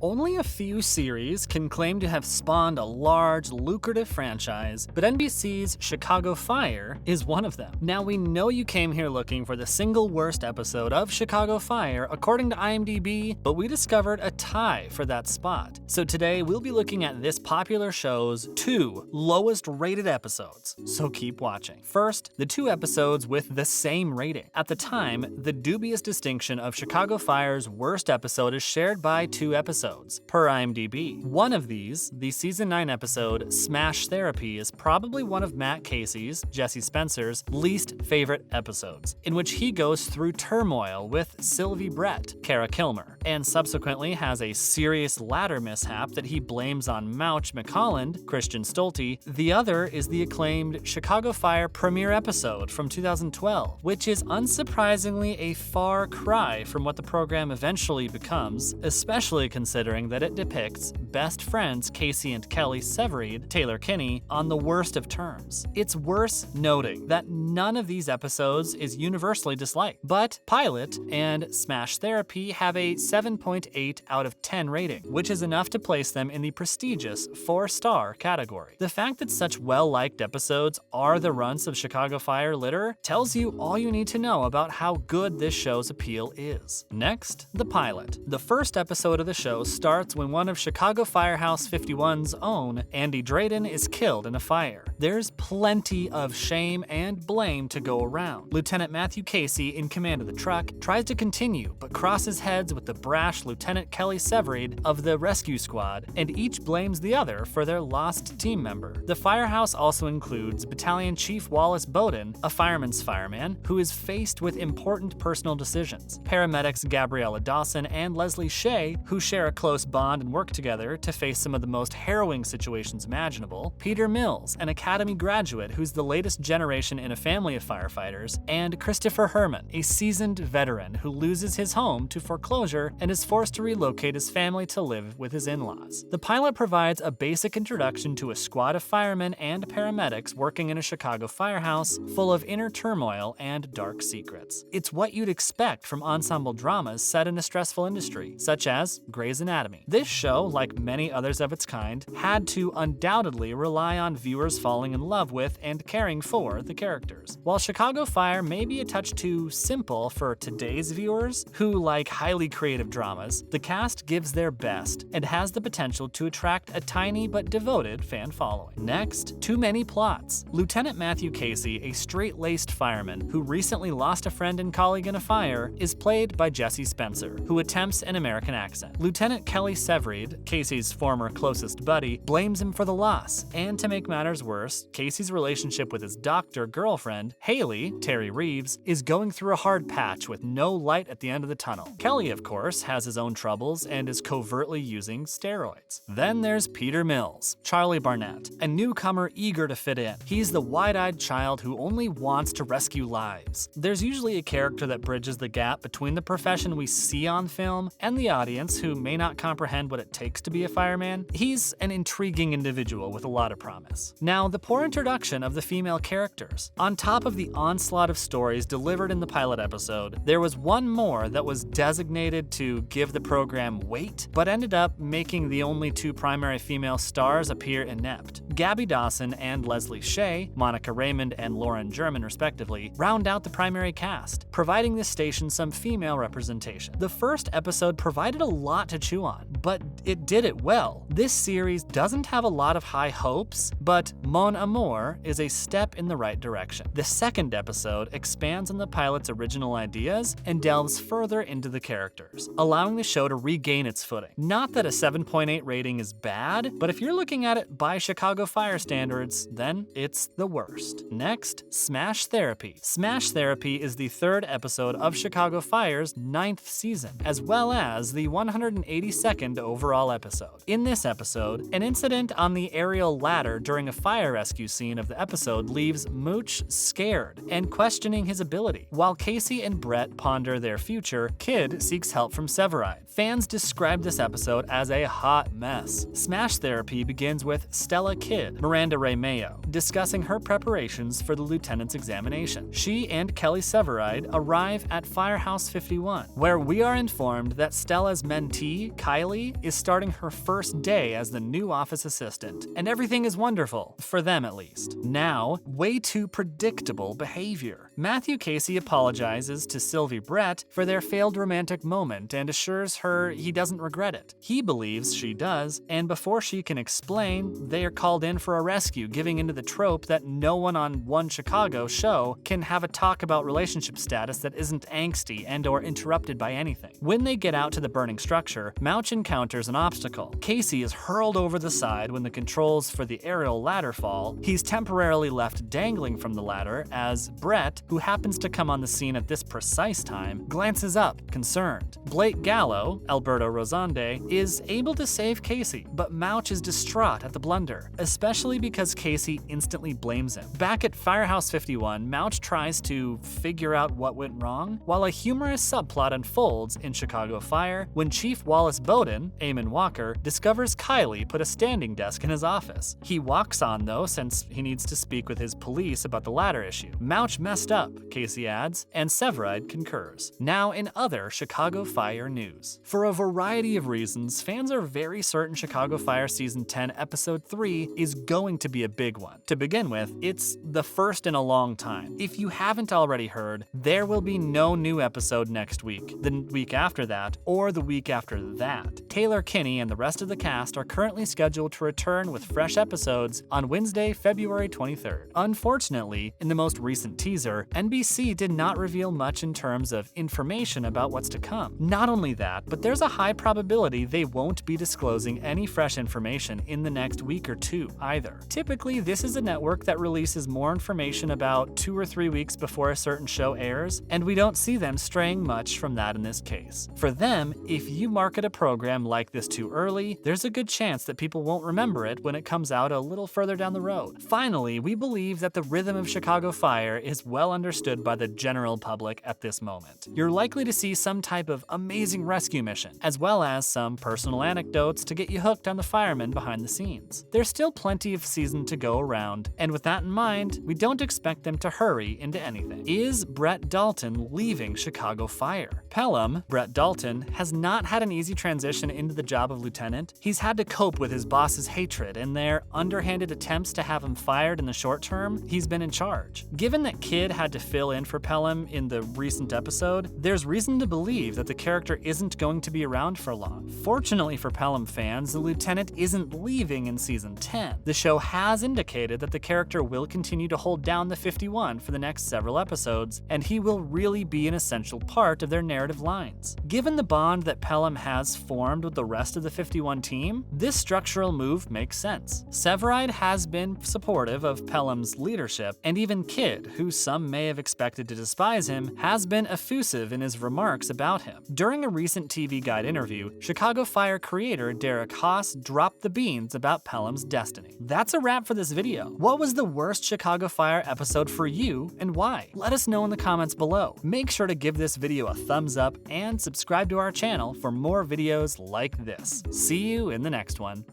Only a few series can claim to have spawned a large, lucrative franchise, but NBC's Chicago Fire is one of them. Now, we know you came here looking for the single worst episode of Chicago Fire according to IMDb, but we discovered a tie for that spot. So today, we'll be looking at this popular show's 2 lowest rated episodes, so keep watching. First, the 2 episodes with the same rating. At the time, the dubious distinction of Chicago Fire's worst episode is shared by 2 episodes, per IMDb. One of these, the season 9 episode Smash Therapy, is probably one of Matt Casey's, Jesse Spencer's, least favorite episodes, in which he goes through turmoil with Sylvie Brett, Kara Kilmer, and subsequently has a serious ladder mishap that he blames on Mouch McColland, Christian Stolte. The other is the acclaimed Chicago Fire premiere episode from 2012, which is unsurprisingly a far cry from what the program eventually becomes, especially considering that it depicts best friends Casey and Kelly Severeid, Taylor Kinney, on the worst of terms. It's worth noting that none of these episodes is universally disliked, but Pilot and Smash Therapy have a 7.8 out of 10 rating, which is enough to place them in the prestigious 4-star category. The fact that such well-liked episodes are the runts of Chicago Fire litter tells you all you need to know about how good this show's appeal is. Next, the pilot. The first episode of the show starts when one of Chicago Firehouse 51's own, Andy Drayden, is killed in a fire. There's plenty of shame and blame to go around. Lieutenant Matthew Casey, in command of the truck, tries to continue, but crosses heads with the brash Lieutenant Kelly Severeid of the rescue squad, and each blames the other for their lost team member. The firehouse also includes Battalion Chief Wallace Bowden, a fireman's fireman, who is faced with important personal decisions. Paramedics Gabriella Dawson and Leslie Shea, who share a close bond and work together to face some of the most harrowing situations imaginable. Peter Mills, an Academy graduate who's the latest generation in a family of firefighters, and Christopher Herman, a seasoned veteran who loses his home to foreclosure and is forced to relocate his family to live with his in-laws. The pilot provides a basic introduction to a squad of firemen and paramedics working in a Chicago firehouse full of inner turmoil and dark secrets. It's what you'd expect from ensemble dramas set in a stressful industry, such as Grey's Anatomy. This show, like many others of its kind, had to undoubtedly rely on viewers falling in love with and caring for the characters. While Chicago Fire may be a touch too simple for today's viewers, who like highly creative dramas, the cast gives their best and has the potential to attract a tiny but devoted fan following. Next, too many plots. Lieutenant Matthew Casey, a straight-laced fireman who recently lost a friend and colleague in a fire, is played by Jesse Spencer, who attempts an American accent. Lieutenant Kelly Severeid, Casey's former closest buddy, blames him for the loss, and to make matters worse, Casey's relationship with his doctor girlfriend, Haley, Terry Reeves, is going through a hard patch with no light at the end of the tunnel. Kelly, of course, has his own troubles and is covertly using steroids. Then there's Peter Mills, Charlie Barnett, a newcomer eager to fit in. He's the wide-eyed child who only wants to rescue lives. There's usually a character that bridges the gap between the profession we see on film and the audience who may not comprehend what it takes to be a fireman. He's an intriguing individual with a lot of promise. Now, the poor introduction of the female characters. On top of the onslaught of stories delivered in the pilot episode, there was one more that was designated to give the program weight, but ended up making the only 2 primary female stars appear inept. Gabby Dawson and Leslie Shea, Monica Raymond and Lauren German respectively, round out the primary cast, providing this station some female representation. The first episode provided a lot to chew on, but it did it well. This series doesn't have a lot of high hopes, but Mon Amour is a step in the right direction. The second episode expands on the pilot's original ideas and delves further into the characters, allowing the show to regain its footing. Not that a 7.8 rating is bad, but if you're looking at it by Chicago Fire standards, then it's the worst. Next, Smash Therapy. Smash Therapy is the 3rd episode of Chicago Fire's 9th season, as well as the 182nd overall episode. In this episode, an incident on the aerial ladder during a fire rescue scene of the episode leaves Mooch scared and questioning his ability. While Casey and Brett ponder their future, Kid seeks help from Severeid. Fans describe this episode as a hot mess. Smash Therapy begins with Stella Kidd, Miranda Ray Mayo, discussing her preparations for the lieutenant's examination. She and Kelly Severeid arrive at Firehouse 51, where we are informed that Stella's mentee, Kylie, is starting her first day as the new office assistant, and everything is wonderful, for them at least. Now, way too predictable behavior. Matthew Casey apologizes to Sylvie Brett for their failed romantic moment and assures her he doesn't regret it. He believes she does, and before she can explain, they are called in for a rescue, giving into the trope that no one on One Chicago show can have a talk about relationship status that isn't angsty and or interrupted by anything. When they get out to the burning structure, Mouch encounters an obstacle. Casey is hurled over the side when the controls for the aerial ladder fall. He's temporarily left dangling from the ladder as Brett, who happens to come on the scene at this precise time, glances up, concerned. Blake Gallo, Alberto Rosande, is able to save Casey, but Mouch is distraught at the blunder, especially because Casey instantly blames him. Back at Firehouse 51, Mouch tries to figure out what went wrong, while a humorous subplot unfolds in Chicago Fire when Chief Wallace Bowden, Eamon Walker, discovers Kylie put a standing desk in his office. He walks on though, since he needs to speak with his police about the ladder issue. Mouch messed up, Casey adds, and Severide concurs. Now in other Chicago Fire news. For a variety of reasons, fans are very certain Chicago Fire Season 10 Episode 3 is going to be a big one. To begin with, it's the first in a long time. If you haven't already heard, there will be no new episode next week, the week after that, or the week after that. Taylor Kinney and the rest of the cast are currently scheduled to return with fresh episodes on Wednesday, February 23rd. Unfortunately, in the most recent teaser, NBC did not reveal much in terms of information about what's to come. Not only that, but there's a high probability they won't be disclosing any fresh information in the next week or two either. Typically, this is a network that releases more information about 2 or 3 weeks before a certain show airs, and we don't see them straying much from that in this case. For them, if you market a program like this too early, there's a good chance that people won't remember it when it comes out a little further down the road. Finally, we believe that the rhythm of Chicago Fire is well understood by the general public at this moment. You're likely to see some type of amazing rescue mission, as well as some personal anecdotes to get you hooked on the firemen behind the scenes. There's still plenty of season to go around, and with that in mind, we don't expect them to hurry into anything. Is Brett Dalton leaving Chicago Fire? Pelham, Brett Dalton, has not had an easy transition into the job of lieutenant. He's had to cope with his boss's hatred and their underhanded attempts to have him fired in the short term. He's been in charge. Given that Kid had to fill in for Pelham in the recent episode, there's reason to believe that the character isn't going to be around for long. Fortunately for Pelham fans, the lieutenant isn't leaving in season 10. The show has indicated that the character will continue to hold down the 51 for the next several episodes, and he will really be an essential part of their narrative lines. Given the bond that Pelham has formed with the rest of the 51 team, this structural move makes sense. Severide has been supportive of Pelham's leadership, and even Kid, who some may have expected to despise him, has been effusive in his remarks about him. During a recent TV Guide interview, Chicago Fire creator Derek Haas dropped the beans about Pelham's destiny. That's a wrap for this video. What was the worst Chicago Fire episode for you, and why? Let us know in the comments below. Make sure to give this video a thumbs up and subscribe to our channel for more videos like this. See you in the next one.